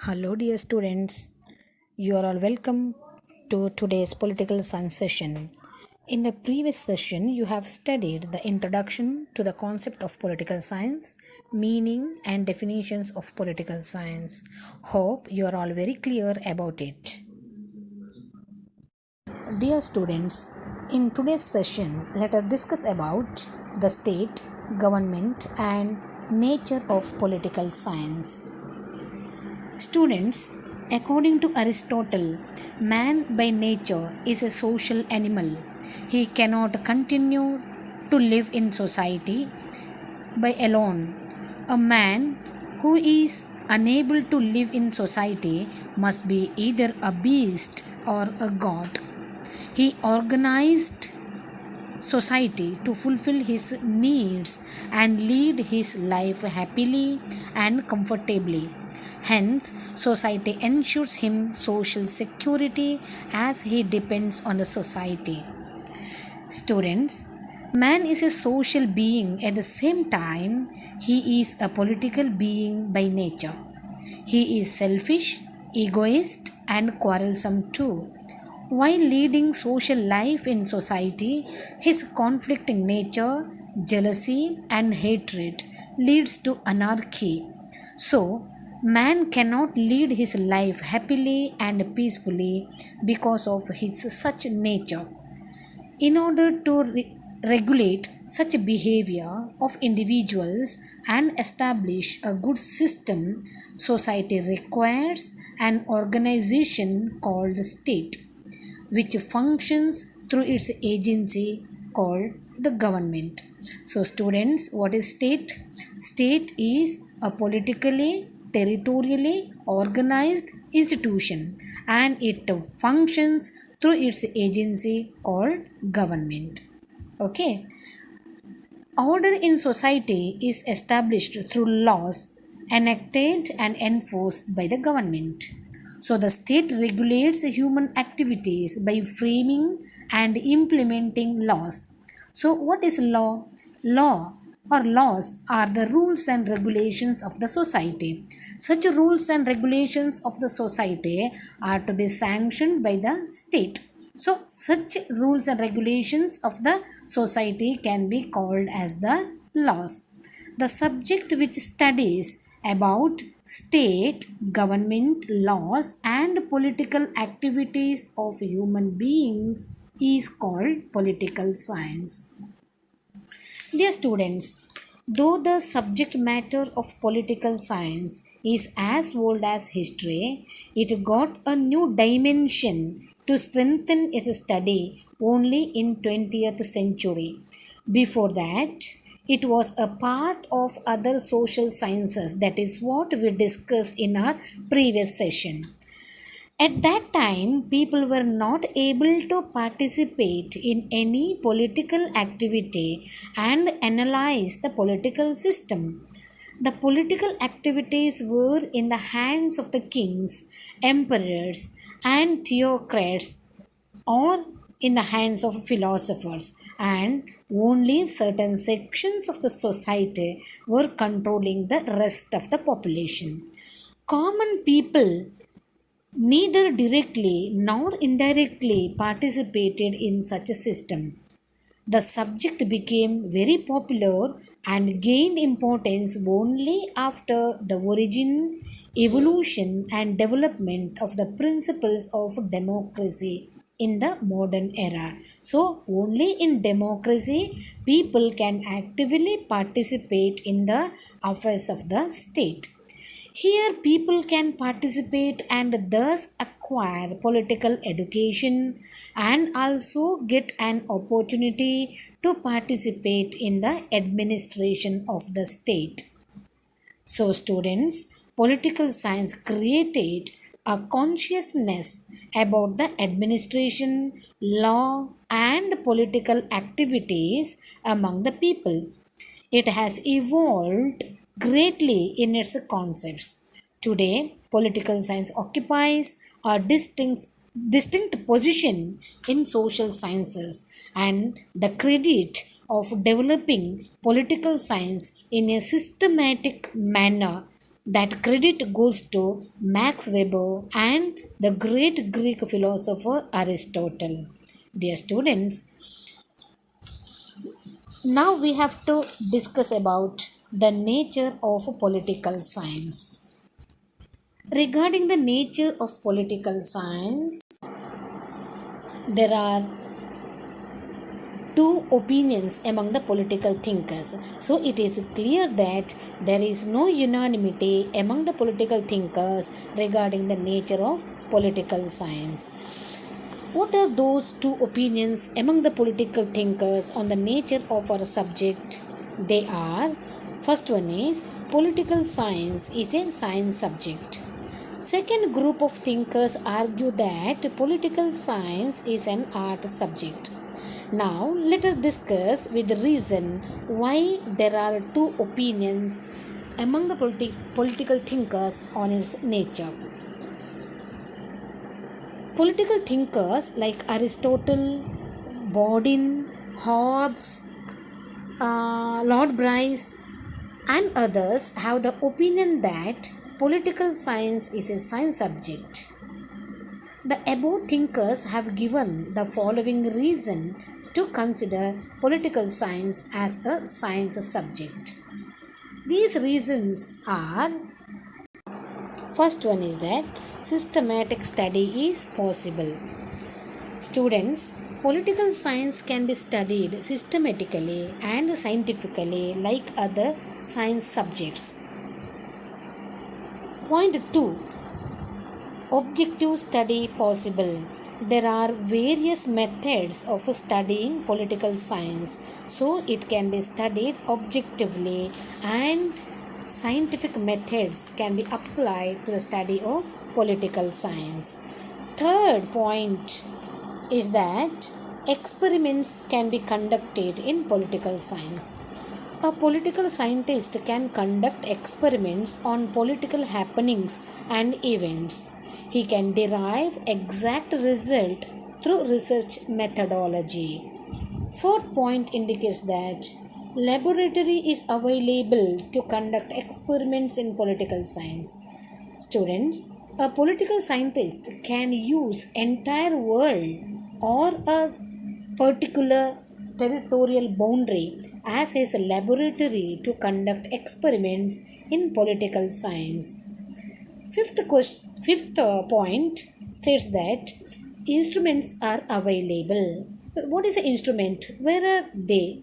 Hello, dear students. You are all welcome to today's political science session. In the previous session, you have studied the introduction to the concept of political science, meaning and definitions of political science. Hope you are all very clear about it. Dear students, in today's session, let us discuss about the state, government, and nature of political science. Students, according to Aristotle, man by nature is a social animal. He cannot continue to live in society by alone. A man who is unable to live in society must be either a beast or a god. He organized society to fulfill his needs and lead his life happily and comfortably. Hence, society ensures him social security as he depends on the society. Students, man is a social being. At the same time, he is a political being by nature. He is selfish, egoist, and quarrelsome too. While leading social life in society, his conflicting nature, jealousy, and hatred leads to anarchy. So, man cannot lead his life happily and peacefully because of his such nature. In order to regulate such behavior of individuals and establish a good system, society requires an organization called state, which functions through its agency called the government. So, students, what is state? State is a politically, territorially organized institution and it functions through its agency called government. Okay. Order in society is established through laws enacted and enforced by the government. So, the state regulates human activities by framing and implementing laws. So, what is law? Law or laws are the rules and regulations of the society. Such rules and regulations of the society are to be sanctioned by the state. So, such rules and regulations of the society can be called as the laws. The subject which studies about state, government, laws, and political activities of human beings is called political science. Dear students, though the subject matter of political science is as old as history, it got a new dimension to strengthen its study only in 20th century. Before that, it was a part of other social sciences. That is what we discussed in our previous session. At that time, people were not able to participate in any political activity and analyze the political system. The political activities were in the hands of the kings, emperors, and theocrats, or in the hands of philosophers, and only certain sections of the society were controlling the rest of the population. Common people neither directly nor indirectly participated in such a system. The subject became very popular and gained importance only after the origin, evolution, and development of the principles of democracy in the modern era. So, only in democracy, people can actively participate in the affairs of the state. Here, people can participate and thus acquire political education and also get an opportunity to participate in the administration of the state. So, students, political science created a consciousness about the administration, law, and political activities among the people. It has evolved greatly in its concepts. Today, political science occupies a distinct position in social sciences, and the credit of developing political science in a systematic manner That credit goes to Max Weber and the great Greek philosopher Aristotle. Dear students, now we have to discuss about the nature of political science. Regarding the nature of political science, there are two opinions among the political thinkers. So it is clear that there is no unanimity among the political thinkers regarding the nature of political science. What are those two opinions among the political thinkers on the nature of our subject? They are: first one is political science is a science subject. Second group of thinkers argue that political science is an art subject. Now let us discuss with reason why there are two opinions among the political thinkers on its nature. Political thinkers like Aristotle, Bodin, Hobbes, Lord Bryce, and others have the opinion that political science is a science subject. The above thinkers have given the following reason to consider political science as a science subject. These reasons are: first one is that systematic study is possible. Students, political science can be studied systematically and scientifically like other science subjects. Point 2. Objective study possible. There are various methods of studying political science, so it can be studied objectively, and scientific methods can be applied to the study of political science. Third point is that experiments can be conducted in political science. A political scientist can conduct experiments on political happenings and events. He can derive exact result through research methodology. Fourth point indicates that laboratory is available to conduct experiments in political science. Students, a political scientist can use entire world or a particular territorial boundary as his laboratory to conduct experiments in political science. Fifth point states that instruments are available. What is an instrument? Where are they?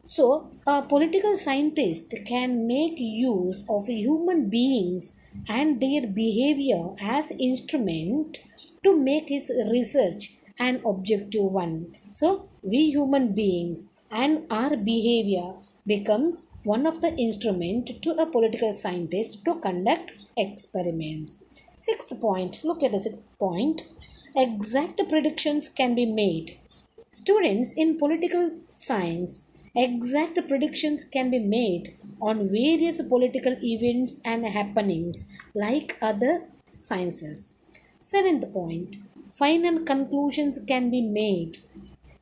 So, a political scientist can make use of human beings and their behavior as instrument to make his research an objective one. So, we human beings and our behavior becomes one of the instrument to a political scientist to conduct experiments. Sixth point, look at the sixth point. Exact predictions can be made. Students, in political science, exact predictions can be made on various political events and happenings like other sciences. Seventh point, final conclusions can be made.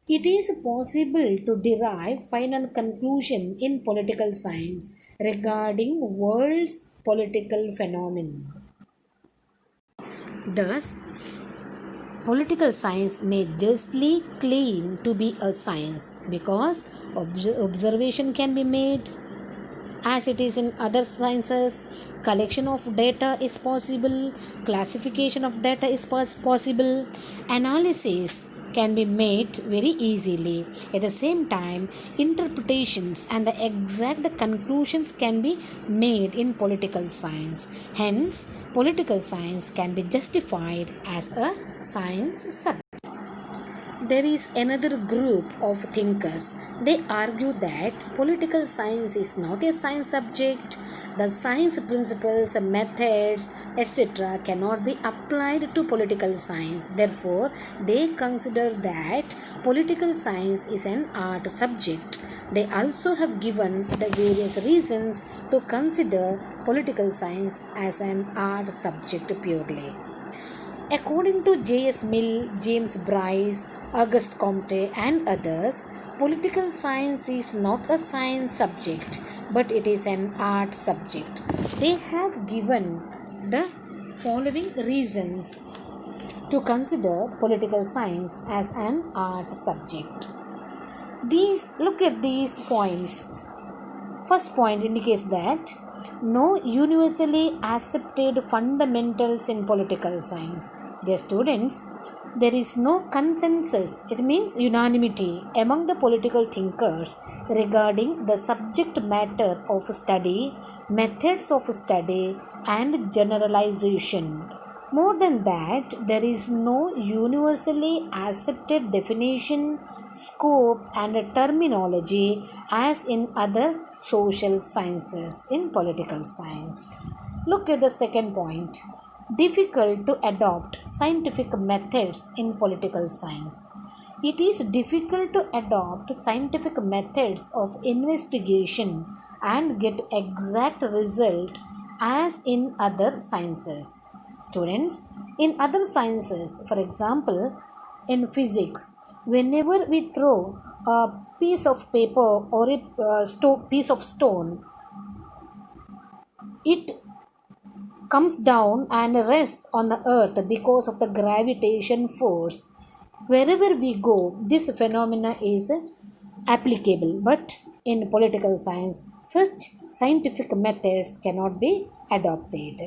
It is possible to derive final conclusion in political science regarding world's political phenomenon. Thus, political science may justly claim to be a science because observation can be made as it is in other sciences. Collection of data is possible, classification of data is possible, analysis can be made very easily. At the same time, interpretations and the exact conclusions can be made in political science. Hence, political science can be justified as a science subject. There is another group of thinkers. They argue that political science is not a science subject. The science principles, methods, etc. cannot be applied to political science. Therefore, they consider that political science is an art subject. They also have given the various reasons to consider political science as an art subject purely. According to J.S. Mill, James Bryce, Auguste Comte, and others, Political science is not a science subject, but it is an art subject. They have given the following reasons to consider political science as an art subject. Look at these points. First point indicates that no universally accepted fundamentals in political science. Dear students, there is no consensus, it means unanimity, among the political thinkers regarding the subject matter of study, methods of study, and generalization. More than that, there is no universally accepted definition, scope, and terminology as in other social sciences in political science. Look at the second point. Difficult to adopt scientific methods in political science. It is difficult to adopt scientific methods of investigation and get exact result as in other sciences. Students, in other sciences, for example, in physics, whenever we throw a piece of paper or a piece of stone, it comes down and rests on the earth because of the gravitation force. Wherever we go, this phenomena is applicable, but in political science, such scientific methods cannot be adopted.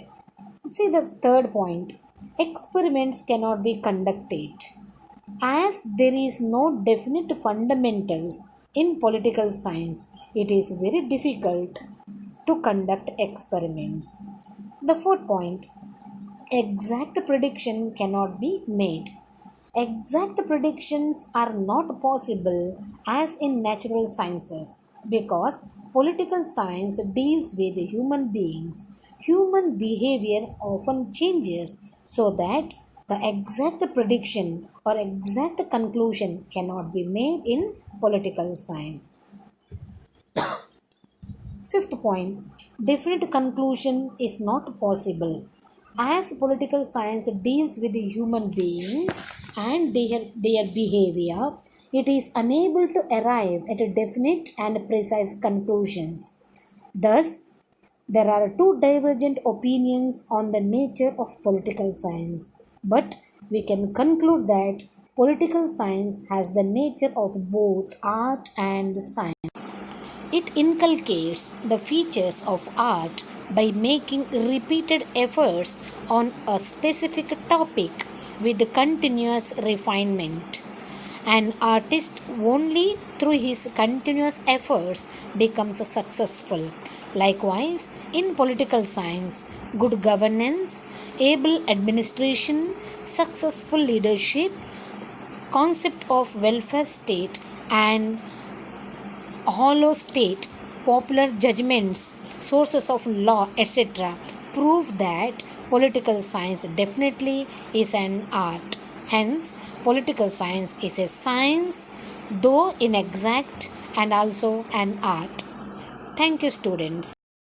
See the third point. Experiments cannot be conducted. As there is no definite fundamentals in political science, it is very difficult to conduct experiments. The fourth point. Exact prediction cannot be made. Exact predictions are not possible as in natural sciences because political science deals with human beings. Human behavior often changes so that the exact prediction or exact conclusion cannot be made in political science. Fifth point, definite conclusion is not possible. As political science deals with the human beings and their behavior, it is unable to arrive at a definite and precise conclusions. Thus, there are two divergent opinions on the nature of political science, but we can conclude that political science has the nature of both art and science. It inculcates the features of art by making repeated efforts on a specific topic with continuous refinement. An artist only through his continuous efforts becomes successful. Likewise, in political science, good governance, able administration, successful leadership, concept of welfare state and hollow state, popular judgments, sources of law, etc., prove that political science definitely is an art. Hence, political science is a science, though inexact, and also an art. Thank you, students.